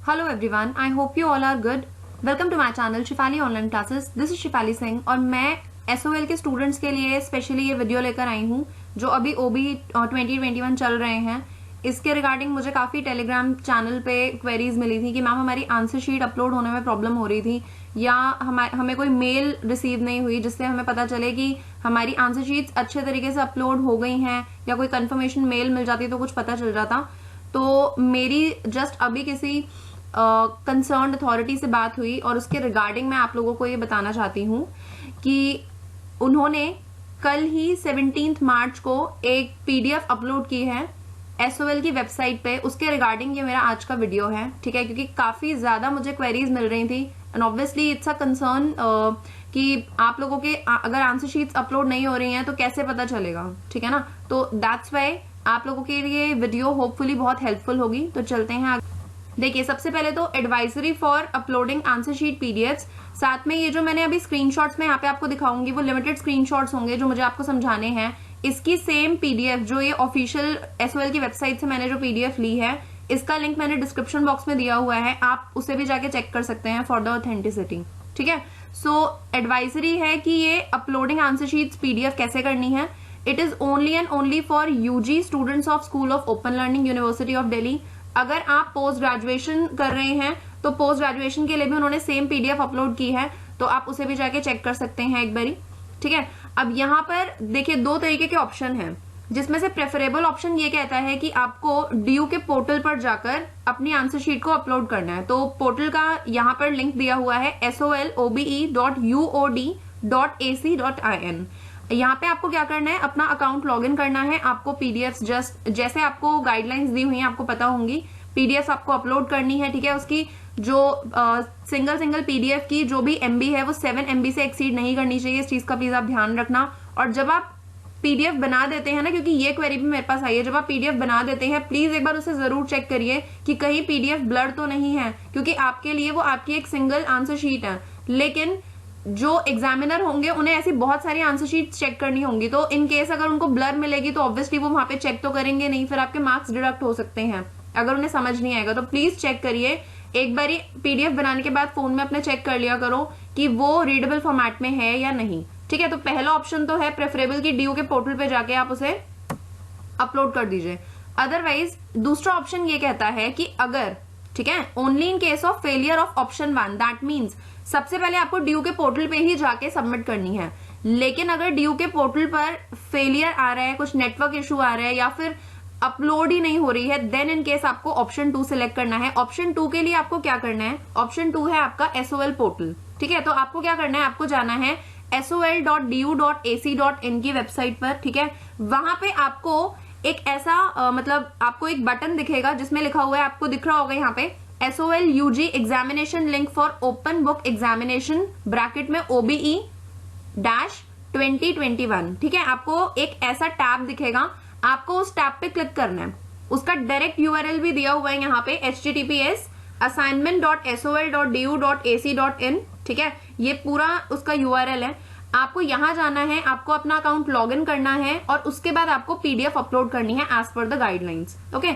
Hello everyone, I hope you all are good. Welcome to my channel Shifali online classes. This is Shifali Singh और मैं SOL के students के लिए specially ये video लेकर आई हूँ जो अभी OB 2021 चल रहे हैं. इसके रिगार्डिंग मुझे काफ़ी टेलीग्राम चैनल पे क्वेरीज मिली थी कि मैम हमारी आंसर शीट अपलोड होने में प्रॉब्लम हो रही थी या हमें कोई मेल रिसीव नहीं हुई जिससे हमें पता चले कि हमारी आंसर शीट्स अच्छे तरीके से अपलोड हो गई हैं या कोई कंफर्मेशन मेल मिल जाती तो कुछ पता चल जाता. तो मेरी जस्ट अभी किसी कंसर्न अथॉरिटी से बात हुई और उसके रिगार्डिंग मैं आप लोगों को ये बताना चाहती हूँ कि उन्होंने कल ही 17 मार्च को एक PDF अपलोड की है SOL की वेबसाइट पे. उसके रिगार्डिंग ये मेरा आज का वीडियो है, ठीक है, क्योंकि काफी ज्यादा मुझे क्वेरीज मिल रही थी and obviously it's a concern कि आप लोगों के अगर आंसर शीट्स अपलोड नहीं हो रही हैं तो कैसे पता चलेगा, ठीक है ना. तो दैट्स वाई आप लोगों के लिए वीडियो होपफुली बहुत हेल्पफुल होगी. तो चलते हैं. देखिए, सबसे पहले तो advisory for uploading answer sheet PDFs. साथ में ये जो मैंने अभी स्क्रीनशॉट्स में यहाँ पे आपको दिखाऊंगी वो लिमिटेड स्क्रीनशॉट्स होंगे जो मुझे आपको समझाने हैं. इसकी सेम PDF जो ये ऑफिशियल SOL की वेबसाइट से मैंने जो PDF ली है इसका लिंक मैंने डिस्क्रिप्शन बॉक्स में दिया हुआ है, आप उसे भी जाके चेक कर सकते हैं फॉर द ऑथेंटिसिटी, ठीक है. सो एडवाइजरी है कि ये अपलोडिंग आंसर शीट्स PDF कैसे करनी है. It is only and only for UG students of school of open learning university of Delhi. अगर आप पोस्ट ग्रेजुएशन कर रहे हैं तो पोस्ट ग्रेजुएशन के लिए भी उन्होंने सेम PDF अपलोड की है, तो आप उसे भी जाके चेक कर सकते हैं एक बारी, ठीक है. अब यहाँ पर देखिए दो तरीके के ऑप्शन हैं जिसमें से प्रेफरेबल ऑप्शन ये कहता है कि आपको DU के पोर्टल पर जाकर अपनी आंसर शीट को अपलोड करना है. तो पोर्टल का यहाँ पर लिंक दिया हुआ है SOLOBE.UOD.AC.in. यहाँ पे आपको क्या करना है, अपना अकाउंट लॉगिन करना है. आपको PDFs जस्ट जैसे आपको गाइडलाइंस दी हुई हैं आपको पता होंगी, PDFs आपको अपलोड करनी है, ठीक है. उसकी जो सिंगल PDF की जो भी MB है वो 7 MB से एक्सीड नहीं करनी चाहिए. इस चीज का प्लीज आप ध्यान रखना. और जब आप PDF बना देते हैं ना, क्योंकि ये क्वेरी भी मेरे पास आई है, जब आप PDF बना देते हैं प्लीज एक बार उसे जरूर चेक करिए कि कहीं PDF ब्लर तो नहीं है, क्योंकि आपके लिए वो आपकी एक सिंगल आंसर शीट है, लेकिन जो एग्जामिनर होंगे उन्हें ऐसी बहुत सारी आंसर शीट चेक करनी होंगी. तो इन केस अगर उनको ब्लर मिलेगी तो ऑब्वियसली वो वहां पे चेक तो करेंगे नहीं, फिर आपके मार्क्स डिडक्ट हो सकते हैं अगर उन्हें समझ नहीं आएगा. तो प्लीज चेक करिए एक बारी PDF बनाने के बाद फोन में अपने चेक कर लिया करो कि वो रीडेबल फॉर्मेट में है या नहीं, ठीक है. तो पहला ऑप्शन तो है प्रेफरेबल की DU के पोर्टल पे जाके आप उसे अपलोड कर दीजिए. अदरवाइज दूसरा ऑप्शन ये कहता है कि अगर, ठीक है, only in case of failure of option 1, that means सबसे पहले आपको DU के पोर्टल पे ही जाके सबमिट करनी है. लेकिन अगर DU के पोर्टल पर फेलियर आ रहा है, कुछ नेटवर्क इशू आ रहा है या फिर अपलोड ही नहीं हो रही है, देन इन केस आपको ऑप्शन 2 सिलेक्ट करना है. ऑप्शन 2 के लिए आपको क्या करना है, ऑप्शन 2 है आपका SOL पोर्टल, ठीक है. तो आपको क्या करना है, आपको जाना है SOL.DU.AC.in की वेबसाइट पर, ठीक है. वहां पे आपको एक ऐसा मतलब आपको एक बटन दिखेगा जिसमें लिखा हुआ है, आपको दिख रहा होगा यहाँ पे SOL UG examination link for open book examination bracket में OBE-2021, ठीक है. आपको एक ऐसा टैब दिखेगा, आपको उस टैब पे क्लिक करना है. उसका डायरेक्ट URL भी दिया हुआ है यहाँ पे https:/assignment.sol.du.ac.in, ठीक है. ये पूरा उसका URL है. आपको यहाँ जाना है, आपको अपना अकाउंट लॉगिन करना है और उसके बाद आपको PDF अपलोड करनी है as per the guidelines, okay.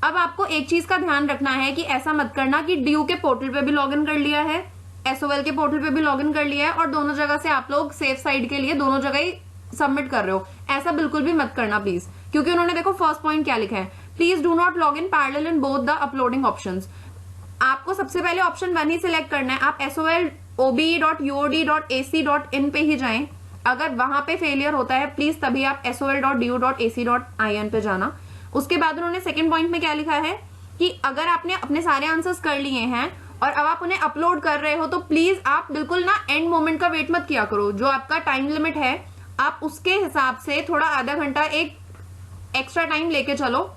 अब आपको एक चीज का ध्यान रखना है कि ऐसा मत करना कि DU के पोर्टल पे भी लॉगिन कर लिया है, SOL के पोर्टल पे भी लॉगिन कर लिया है और दोनों जगह से आप लोग सेफ साइड के लिए दोनों जगह ही सबमिट कर रहे हो. ऐसा बिल्कुल भी मत करना प्लीज, क्योंकि उन्होंने देखो फर्स्ट पॉइंट क्या लिखा है, please do not log in parallel in both the uploading options. आपको सबसे पहले ऑप्शन 1 ही सिलेक्ट करना है. आप SOL.OBE.UOD.AC.in पे ही जाएं. अगर वहां पे फेलियर होता है प्लीज तभी आप SOL.DU.AC.in पे जाना. उसके बाद उन्होंने सेकंड पॉइंट में क्या लिखा है कि अगर आपने अपने सारे आंसर्स कर लिए हैं और अब आप उन्हें अपलोड कर रहे हो तो प्लीज आप बिल्कुल ना एंड मोमेंट का वेट मत किया करो. जो आपका टाइम लिमिट है आप उसके हिसाब से थोड़ा आधा घंटा एक एक्स्ट्रा टाइम लेके चलो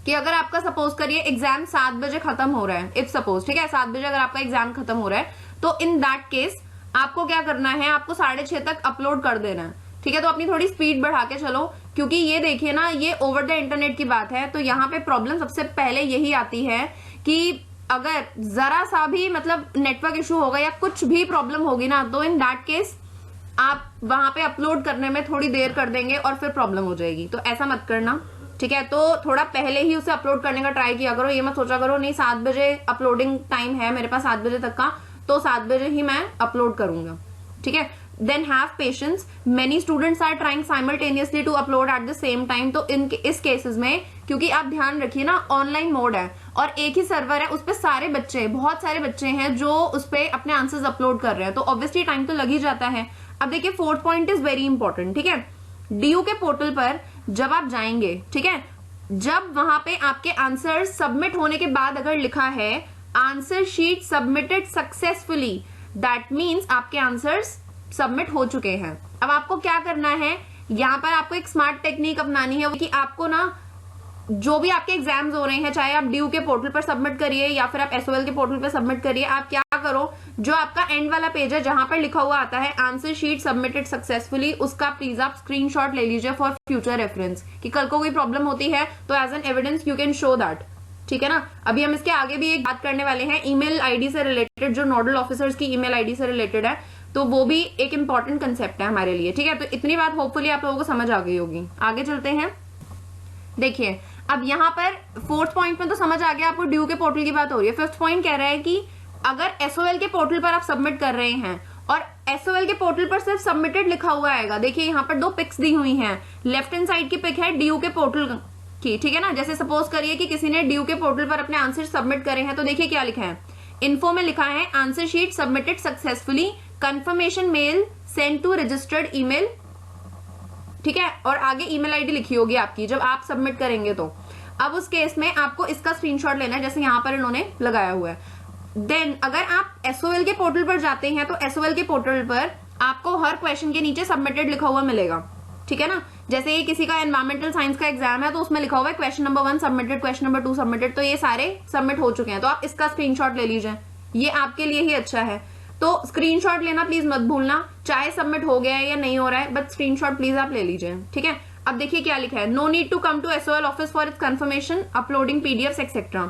कि अगर आपका सपोज करिए एग्जाम 7 बजे खत्म हो रहा है, इफ सपोज, ठीक है, 7 बजे अगर आपका एग्जाम खत्म हो रहा है तो इन दैट केस आपको क्या करना है, आपको 6:30 तक अपलोड कर देना है, ठीक है. तो अपनी थोड़ी स्पीड बढ़ा के चलो, क्योंकि ये देखिए ना, ये ओवर द इंटरनेट की बात है. तो यहाँ पे प्रॉब्लम सबसे पहले यही आती है कि अगर जरा सा भी मतलब नेटवर्क इशू होगा या कुछ भी प्रॉब्लम होगी ना, तो इन दैट केस आप वहां पे अपलोड करने में थोड़ी देर कर देंगे और फिर प्रॉब्लम हो जाएगी. तो ऐसा मत करना, ठीक है, तो थोड़ा पहले ही उसे अपलोड करने का ट्राई किया करो। ये मत सोचा करो नहीं 7 बजे अपलोडिंग टाइम है मेरे पास 7 बजे तक का, तो 7 बजे ही मैं अपलोड करूंगा, ठीक है। Then have patience, many students are trying simultaneously to upload at the same time. तो इस केसेस में, क्योंकि आप ध्यान रखिए ना ऑनलाइन मोड है और एक ही सर्वर है, उस पर सारे बच्चे, बहुत सारे बच्चे हैं जो उस पर अपने आंसर्स अपलोड कर रहे हैं, तो ऑब्वियसली टाइम तो लग ही जाता है। अब देखिए fourth point is very important, ठीक है। डीयू के पोर्टल पर जब आप जाएंगे, ठीक है, जब वहां पे आपके आंसर सबमिट होने के बाद अगर लिखा है answer sheet submitted successfully, that means आपके आंसर्स सबमिट हो चुके हैं। अब आपको क्या करना है, यहां पर आपको एक स्मार्ट टेक्निक अपनानी है कि आपको ना जो भी आपके एग्जाम्स हो रहे हैं, चाहे आप ड्यू के पोर्टल पर सबमिट करिए या फिर आप एसओएल के पोर्टल पर सबमिट करिए, आप क्या करो, जो आपका एंड वाला पेज है जहां पर लिखा हुआ आता है आंसर शीट सबमिटेड सक्सेसफुली, उसका प्लीज आप स्क्रीनशॉट ले लीजिए फॉर फ्यूचर रेफरेंस, कि कल को कोई प्रॉब्लम होती है तो as an evidence you can show that, ठीक है ना। अभी हम इसके आगे भी एक बात करने वाले हैं ईमेल आईडी से रिलेटेड, जो नोडल ऑफिसर्स की ईमेल आईडी से रिलेटेड है, तो वो भी एक इंपॉर्टेंट कंसेप्ट है हमारे लिए, ठीक है। तो इतनी बात होपफुली आप लोगों को समझ आ गई होगी। आगे चलते हैं। देखिए अब यहाँ पर फोर्थ पॉइंट में तो समझ आ गया आपको, ड्यू के पोर्टल की बात हो रही है। फिफ्थ पॉइंट कह रहा है कि अगर एसओएल के पोर्टल पर आप सबमिट कर रहे हैं और एसओएल के पोर्टल पर सिर्फ सबमिटेड लिखा हुआ आएगा, देखिए यहाँ पर 2 पिक्स दी हुई हैं, लेफ्ट हैंड साइड की पिक है ड्यू के पोर्टल की, ठीक है ना। जैसे सपोज करिए कि किसी ने ड्यू के पोर्टल पर अपने आंसर सबमिट करे हैं, तो देखिए क्या लिखा है, इन्फो में लिखा है answer sheet submitted successfully, confirmation mail send to registered email, ठीक है, और आगे ईमेल आईडी लिखी होगी आपकी जब आप सबमिट करेंगे। तो अब उस केस में आपको इसका स्क्रीनशॉट लेना है, जैसे यहां पर इन्होंने लगाया हुआ है। देन अगर आप एसओएल के पोर्टल पर जाते हैं तो एसओएल के पोर्टल पर आपको हर क्वेश्चन के नीचे सबमिटेड लिखा हुआ मिलेगा, ठीक है ना। जैसे ये किसी का एनवायरमेंटल साइंस का एग्जाम है तो उसमें लिखा हुआ है question number 1 submitted, question number 2 submitted, तो ये सारे सबमिट हो चुके हैं, तो आप इसका स्क्रीनशॉट ले लीजिए, ये आपके लिए ही अच्छा है। तो स्क्रीनशॉट लेना प्लीज मत भूलना, चाहे सबमिट हो गया है या नहीं हो रहा है, बट स्क्रीनशॉट प्लीज आप ले लीजिए, ठीक है। अब देखिए क्या लिखा है, no need to come to SOL office for its confirmation uploading PDF etcetera.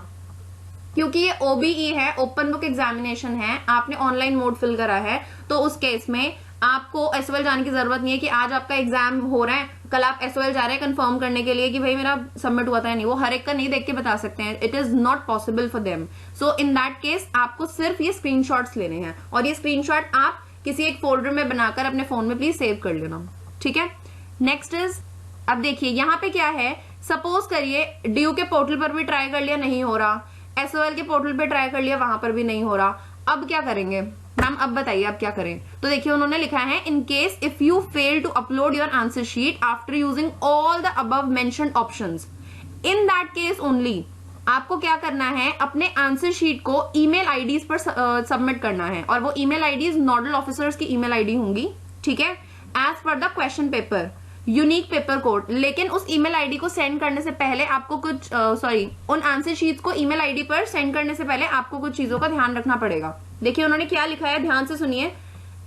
क्योंकि ये ओबीई है, ओपन बुक एग्जामिनेशन है, आपने ऑनलाइन मोड फिल करा है, तो उस केस में आपको एसओएल जाने की जरूरत नहीं है कि आज आपका एग्जाम हो रहा है, कल आप एसओएल जा रहे हैं कंफर्म करने के लिए कि भाई मेरा सबमिट हुआ था या नहीं। वो हर एक का नहीं देख के बता सकते हैं, it is not possible for them. So in that case आपको सिर्फ ये स्क्रीनशॉट्स लेने हैं और ये स्क्रीनशॉट आप किसी एक फोल्डर में बनाकर अपने फोन में प्लीज सेव कर लेना, ठीक है। नेक्स्ट इज, अब देखिए यहाँ पे क्या है, सपोज करिए ड्यू के पोर्टल पर भी ट्राई कर लिया, नहीं हो रहा, एसओएल के पोर्टल पे ट्राई कर लिया, वहां पर भी नहीं हो रहा, अब क्या करेंगे मैम, अब बताइए आप क्या करें। तो देखिए उन्होंने लिखा है in case if you fail to upload your answer sheet after using all the above mentioned options, in that case only आपको क्या करना है, अपने आंसर शीट को ईमेल आईडीज पर सबमिट करना है, और वो ईमेल आईडीज नोडल ऑफिसर्स की ईमेल आईडी होंगी, ठीक है, as per the question paper unique paper code. लेकिन उस ईमेल आईडी को सेंड करने से पहले आपको कुछ उन आंसर शीट्स को ईमेल आईडी पर सेंड करने से पहले आपको कुछ चीजों का ध्यान रखना पड़ेगा। देखिए उन्होंने क्या लिखा है, ध्यान से सुनिए,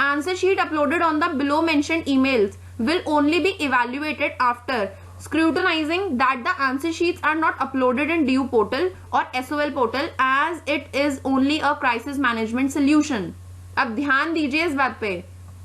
answer sheet uploaded on the below mentioned emails will only be evaluated after scrutinizing that the answer sheets are not uploaded in DU portal or SOL portal as it is only a crisis management solution। अब ध्यान दीजिए इस बात पे,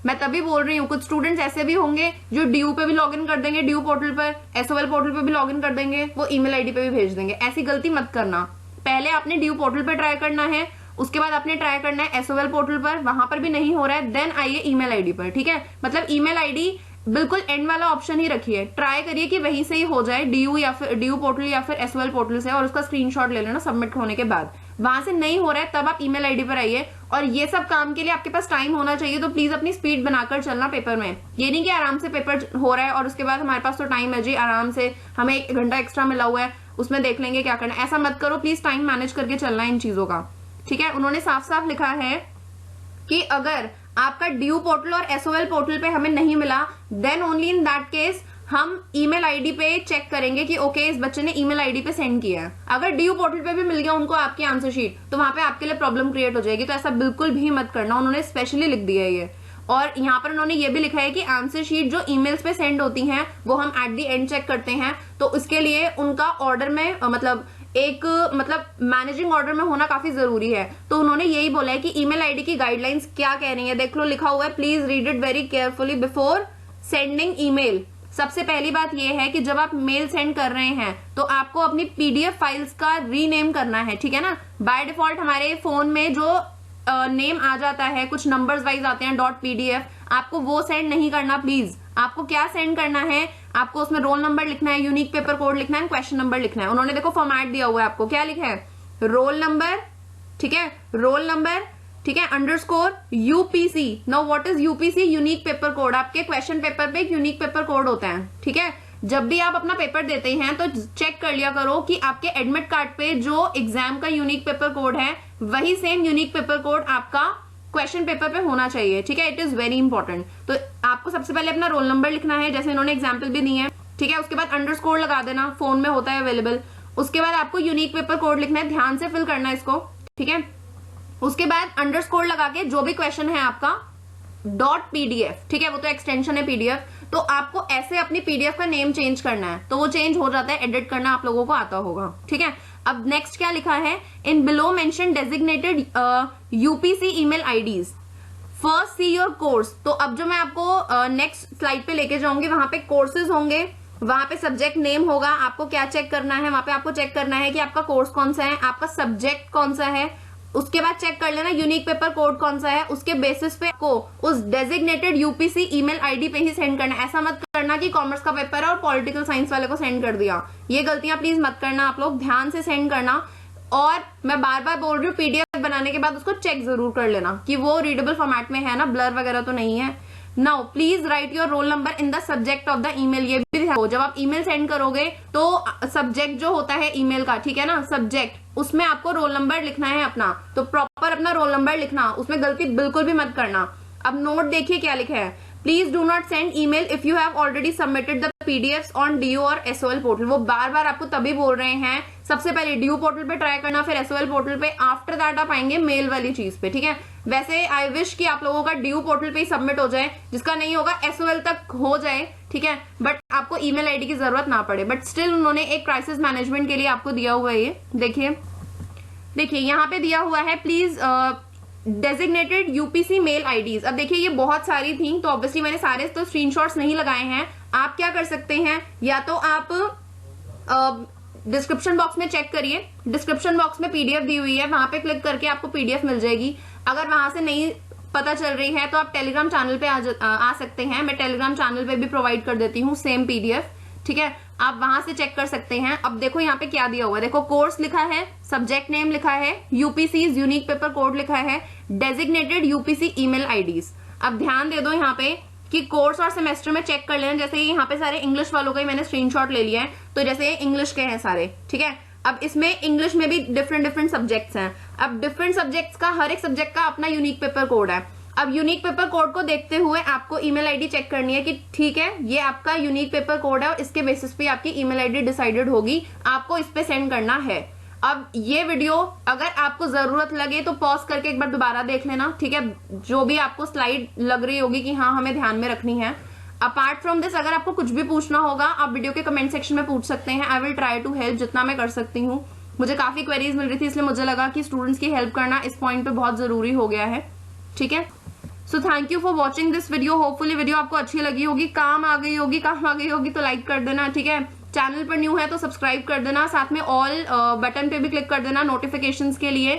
मैं तभी बोल रही हूँ, कुछ स्टूडेंट्स ऐसे भी होंगे जो ड्यू पे भी लॉगिन कर देंगे, ड्यू पोर्टल पर, एसओएल पोर्टल पे भी लॉगिन कर देंगे, वो ईमेल आईडी पे भी भेज देंगे। ऐसी गलती मत करना, पहले आपने ड्यू पोर्टल पे ट्राई करना है, उसके बाद आपने ट्राई करना है एसओएल पोर्टल पर, वहां पर भी नहीं हो रहा है, देन आइए ईमेल आईडी पर, ठीक है। मतलब ईमेल आईडी बिल्कुल एंड वाला ऑप्शन ही रखिए, ट्राई करिए कि वहीं से ही हो जाए, ड्यू या फिर ड्यू पोर्टल या फिर एसओएल पोर्टल से, और उसका स्क्रीनशॉट ले लेना सबमिट होने के बाद। वहां से नहीं हो रहा है तब आप ईमेल आईडी पर आइए, और ये सब काम के लिए आपके पास टाइम होना चाहिए, तो प्लीज अपनी स्पीड बनाकर चलना पेपर में। ये नहीं कि आराम से पेपर हो रहा है और उसके बाद हमारे पास तो टाइम है जी, आराम से हमें 1 घंटा एक्स्ट्रा मिला हुआ है, उसमें देख लेंगे क्या करना है, ऐसा मत करो प्लीज, टाइम मैनेज करके चलना है इन चीजों का, ठीक है। उन्होंने साफ साफ लिखा है कि अगर आपका ड्यू पोर्टल और एसओएल पोर्टल पे हमें नहीं मिला, then only in that case हम ईमेल आईडी पे चेक करेंगे कि ओके इस बच्चे ने ईमेल आईडी पे सेंड किया है। अगर ड्यू पोर्टल पे भी मिल गया उनको आपकी आंसर शीट, तो वहां पे आपके लिए प्रॉब्लम क्रिएट हो जाएगी, तो ऐसा बिल्कुल भी मत करना, उन्होंने स्पेशली लिख दिया है ये। और यहाँ पर उन्होंने ये भी लिखा है कि आंसर शीट जो ईमेल्स पे सेंड होती हैं वो हम एट दी एंड चेक करते हैं, तो उसके लिए उनका ऑर्डर में मतलब मैनेजिंग ऑर्डर में होना काफी जरूरी है। तो उन्होंने यही बोला है कि ईमेल आईडी की गाइडलाइंस क्या कह रही है, देख लो लिखा हुआ है, please read it very carefully before sending email. सबसे पहली बात यह है कि जब आप मेल सेंड कर रहे हैं तो आपको अपनी पीडीएफ फाइल्स का रीनेम करना है, ठीक है ना। बाय डिफॉल्ट हमारे फोन में जो नेम आ जाता है, कुछ नंबर्स वाइज आते हैं .pdf, आपको वो सेंड नहीं करना प्लीज। आपको क्या सेंड करना है, आपको उसमें रोल नंबर लिखना है, यूनिक पेपर कोड लिखना है, क्वेश्चन नंबर लिखना है। उन्होंने देखो फॉर्मेट दिया हुआ है, आपको क्या लिखा है, रोल नंबर, ठीक है, रोल नंबर, ठीक है, underscore UPC. Now what is UPC? Unique paper code. आपके क्वेश्चन पेपर पे एक यूनिक पेपर कोड होता है, ठीक है। जब भी आप अपना पेपर देते हैं तो चेक कर लिया करो कि आपके एडमिट कार्ड पे जो एग्जाम का यूनिक पेपर कोड है वही सेम यूनिक पेपर कोड आपका क्वेश्चन पेपर पे होना चाहिए, ठीक है। It is very important. तो आपको सबसे पहले अपना रोल नंबर लिखना है, जैसे इन्होंने एग्जाम्पल भी दी है, ठीक है। उसके बाद अंडरस्कोर लगा देना, फोन में होता है अवेलेबल। उसके बाद आपको यूनिक पेपर कोड लिखना है, ध्यान से फिल करना है इसको, ठीक है। उसके बाद अंडरस्कोर लगा के जो भी क्वेश्चन है आपका .pdf, ठीक है, वो तो एक्सटेंशन है पीडीएफ, तो आपको ऐसे अपनी पीडीएफ का नेम चेंज करना है, तो वो चेंज हो जाता है, एडिट करना आप लोगों को आता होगा, ठीक है। अब नेक्स्ट क्या लिखा है, in below mention designated UPC email IDs, first see your course. तो अब जो मैं आपको नेक्स्ट स्लाइड पे लेके जाऊंगी, वहां पे कोर्सेज होंगे, वहां पे सब्जेक्ट नेम होगा। आपको क्या चेक करना है, वहां पे आपको चेक करना है कि आपका कोर्स कौन सा है, आपका सब्जेक्ट कौन सा है। उसके बाद चेक कर लेना यूनिक पेपर कोड कौन सा है, उसके बेसिस पे को उस डेजिग्नेटेड यूपीसी ईमेल आईडी पे ही सेंड करना। ऐसा मत करना कि कॉमर्स का पेपर है और पॉलिटिकल साइंस वाले को सेंड कर दिया, ये गलतियां प्लीज मत करना। आप लोग ध्यान से सेंड करना, और मैं बार बार बोल रही हूँ पीडीएफ बनाने के बाद उसको चेक जरूर कर लेना कि वो रीडेबल फॉर्मेट में है ना, ब्लर वगैरह तो नहीं है। Now please right your roll number in the subject of the email. ये भी हो, जब आप ईमेल सेंड करोगे तो सब्जेक्ट जो होता है ईमेल का, ठीक है ना, सब्जेक्ट, उसमें आपको रोल नंबर लिखना है अपना, तो प्रॉपर अपना रोल नंबर लिखना, उसमें गलती बिल्कुल भी मत करना। अब नोट देखिए क्या लिखा है, please do not send email if you have already submitted the PDFs on DU और एसओएल पोर्टल। वो बार बार आपको तभी बोल रहे हैं, सबसे पहले डीयू पोर्टल पे ट्राई करना, फिर एसओएल पोर्टल पे, आफ्टर दैट आप आएंगे मेल वाली चीज पे, ठीक है। वैसे आई विश कि आप लोगों का डीयू पोर्टल पे ही सबमिट हो जाए, जिसका नहीं होगा एसओएल तक हो जाए, ठीक है, बट आपको ईमेल आईडी की जरूरत ना पड़े। बट स्टिल उन्होंने एक क्राइसिस मैनेजमेंट के लिए आपको दिया हुआ है, ये देखिए यहाँ पे दिया हुआ है, please designated UPC mail IDs. अब देखिए ये बहुत सारी थी, तो ऑब्वियसली मैंने सारे तो स्क्रीनशॉट्स नहीं लगाए हैं। आप क्या कर सकते हैं, या तो आप डिस्क्रिप्शन बॉक्स में चेक करिए, डिस्क्रिप्शन बॉक्स में पीडीएफ दी हुई है, वहां पे क्लिक करके आपको पीडीएफ मिल जाएगी। अगर वहां से नहीं पता चल रही है तो आप टेलीग्राम चैनल पे आ सकते हैं, मैं टेलीग्राम चैनल पे भी प्रोवाइड कर देती हूँ सेम पीडीएफ, ठीक है, आप वहां से चेक कर सकते हैं। अब देखो यहाँ पे क्या दिया हुआ है, देखो कोर्स लिखा है, सब्जेक्ट नेम लिखा है, यूपीसी यूनिक पेपर कोड लिखा है, डेजिग्नेटेड यूपीसी ईमेल आईडीज। अब ध्यान दे दो यहाँ पे कि कोर्स और सेमेस्टर में चेक कर लेना। जैसे यहाँ पे सारे इंग्लिश वालों का ही मैंने स्क्रीनशॉट ले लिया है, तो जैसे इंग्लिश के हैं सारे, ठीक है। अब इसमें इंग्लिश में भी डिफरेंट सब्जेक्ट्स हैं। अब डिफरेंट सब्जेक्ट्स का, हर एक सब्जेक्ट का अपना यूनिक पेपर कोड है। अब यूनिक पेपर कोड को देखते हुए आपको ईमेल आईडी चेक करनी है कि ठीक है ये आपका यूनिक पेपर कोड है और इसके बेसिस पे आपकी ईमेल आईडी डिसाइडेड होगी, आपको इस पे सेंड करना है। अब ये वीडियो अगर आपको जरूरत लगे तो पॉज करके एक बार दोबारा देख लेना, ठीक है, जो भी आपको स्लाइड लग रही होगी कि हाँ हमें ध्यान में रखनी है। अपार्ट फ्रॉम दिस अगर आपको कुछ भी पूछना होगा आप वीडियो के कमेंट सेक्शन में पूछ सकते हैं। I will try to help जितना मैं कर सकती हूँ। मुझे काफी क्वेरीज मिल रही थी, इसलिए मुझे लगा कि स्टूडेंट्स की हेल्प करना इस पॉइंट पे बहुत जरूरी हो गया है, ठीक है। So thank you for watching this video. Hopefully video आपको अच्छी लगी होगी, काम आ गई होगी तो लाइक कर देना, ठीक है। चैनल पर न्यू है तो सब्सक्राइब कर देना, साथ में ऑल बटन पे भी क्लिक कर देना नोटिफिकेशंस के लिए,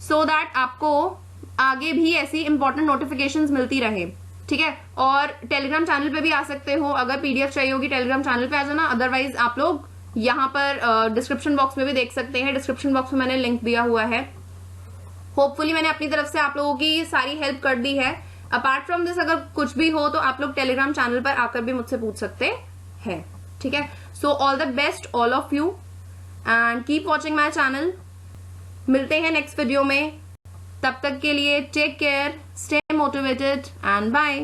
सो दैट आपको आगे भी ऐसी इंपॉर्टेंट नोटिफिकेशंस मिलती रहे, ठीक है। और टेलीग्राम चैनल पे भी आ सकते हो, अगर पीडीएफ चाहिए होगी टेलीग्राम चैनल पे आ जाना, अदरवाइज आप लोग यहाँ पर डिस्क्रिप्शन बॉक्स में भी देख सकते हैं, डिस्क्रिप्शन बॉक्स में मैंने लिंक दिया हुआ है। होपफुली मैंने अपनी तरफ से आप लोगों की सारी हेल्प कर दी है। अपार्ट फ्रॉम दिस अगर कुछ भी हो तो आप लोग टेलीग्राम चैनल पर आकर भी मुझसे पूछ सकते हैं, ठीक है। So all the best all of you and keep watching my channel. मिलते हैं नेक्स्ट वीडियो में, तब तक के लिए take care, stay motivated and bye.